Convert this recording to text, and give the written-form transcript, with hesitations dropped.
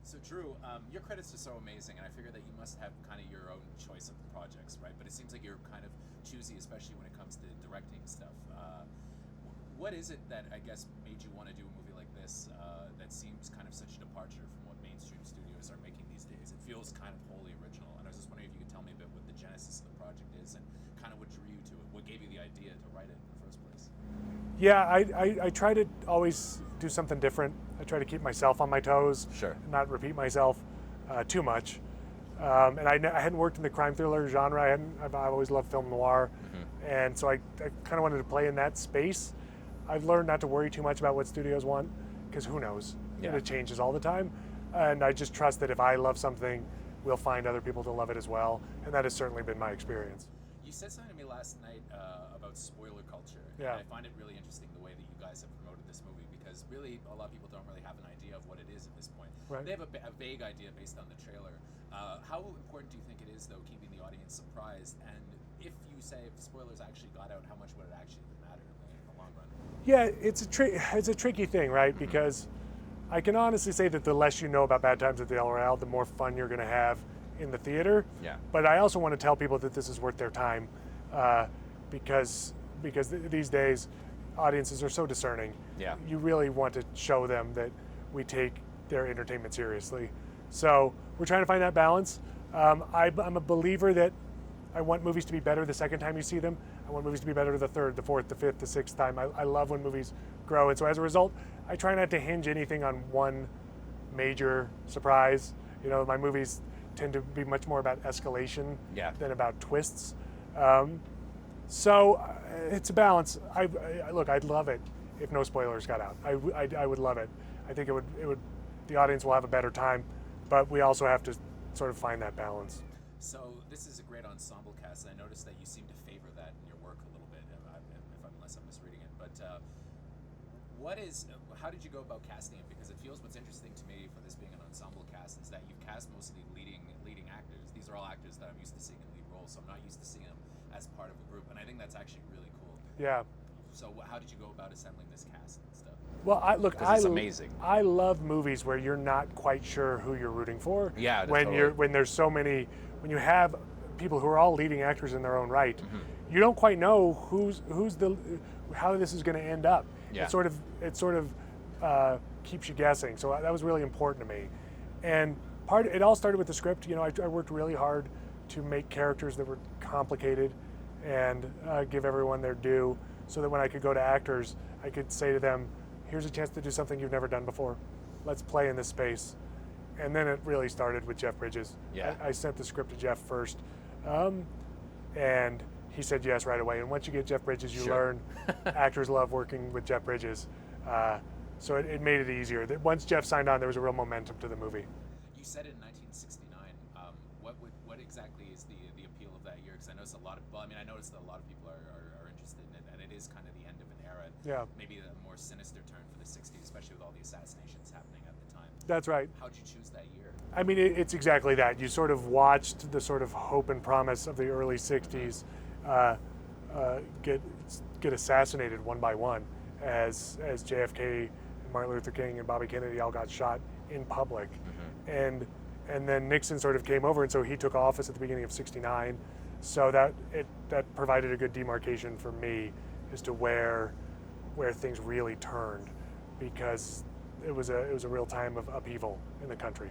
So Drew, your credits are so amazing, and I figure that you must have kind of your own choice of projects, right? But it seems like you're kind of choosy, especially when it comes to directing stuff. What is it that I guess made you want to do a movie like this that seems kind of such a departure from what mainstream studios are making these days? It feels kind of wholly original, and I was just wondering if you could tell me a bit what the genesis of the project is and kind of what drew you to it, what gave you the idea to write it in the first place. Yeah, I try to always do something different. I try to keep myself on my toes, Sure. and not repeat myself too much. And I hadn't worked in the crime thriller genre. I've always loved film noir, and so I kind of wanted to play in that space. I've learned not to worry too much about what studios want, because who knows? Yeah. It changes all the time, and I just trust that if I love something, we'll find other people to love it as well, and that has certainly been my experience. You said something to me last night about spoiler culture. Yeah. And I find it really interesting the way that you guys have promoted this movie, because really a lot of people don't really have an idea of what it is at this point. Right. They have a vague idea based on the trailer. How important do you think it is, though, keeping the audience surprised? And if you say if spoilers actually got out, how much would it actually matter in the long run? Yeah, it's a tricky thing, right? Because I can honestly say that the less you know about Bad Times at the El Royale, the more fun you're going to have in the theater. Yeah. But I also want to tell people that this is worth their time, because these days audiences are so discerning. Yeah. You really want to show them that we take their entertainment seriously. So we're trying to find that balance. I'm a believer that I want movies to be better the second time you see them. I want movies to be better the third, the fourth, the fifth, the sixth time. I love when movies grow. And so as a result, I try not to hinge anything on one major surprise. You know, my movies tend to be much more about escalation than about twists. So it's a balance. Look, I'd love it if no spoilers got out. I would love it. I think it would. The audience will have a better time, but we also have to sort of find that balance. So this is a great ensemble cast. I noticed that you seem to favor that in your work a little bit, unless I'm misreading it. But how did you go about casting it? Because it feels, what's interesting to me for this being an ensemble cast is that you've cast mostly leading actors. These are all actors that I'm used to seeing in lead roles, so I'm not used to seeing them as part of a group, and I think that's actually really cool. Yeah. So how did you go about assembling this cast and stuff? Well, it's amazing. I love movies where you're not quite sure who you're rooting for. Yeah, when there's so many, when you have people who are all leading actors in their own right, you don't quite know how this is going to end up. Yeah. It sort of keeps you guessing. So that was really important to me. And it all started with the script. You know, I worked really hard to make characters that were complicated and give everyone their due, so that when I could go to actors, I could say to them, here's a chance to do something you've never done before. Let's play in this space. And then it really started with Jeff Bridges. Yeah. I sent the script to Jeff first, and he said yes right away. And once you get Jeff Bridges, you learn actors love working with Jeff Bridges. So it made it easier. Once Jeff signed on, there was a real momentum to the movie. You said in 1969. What exactly is the appeal of that year? Because I noticed I noticed that a lot of people are interested in it, and it is kind of the end of an era. Yeah. Maybe a more sinister turn for the 60s, especially with all the assassinations happening at the time. That's right. How'd you choose that year? I mean, it's exactly that. You sort of watched the sort of hope and promise of the early 60s get assassinated one by one as JFK, Martin Luther King, and Bobby Kennedy all got shot in public. And then Nixon sort of came over, and so he took office at the beginning of '69. So that provided a good demarcation for me as to where things really turned, because it was a real time of upheaval in the country.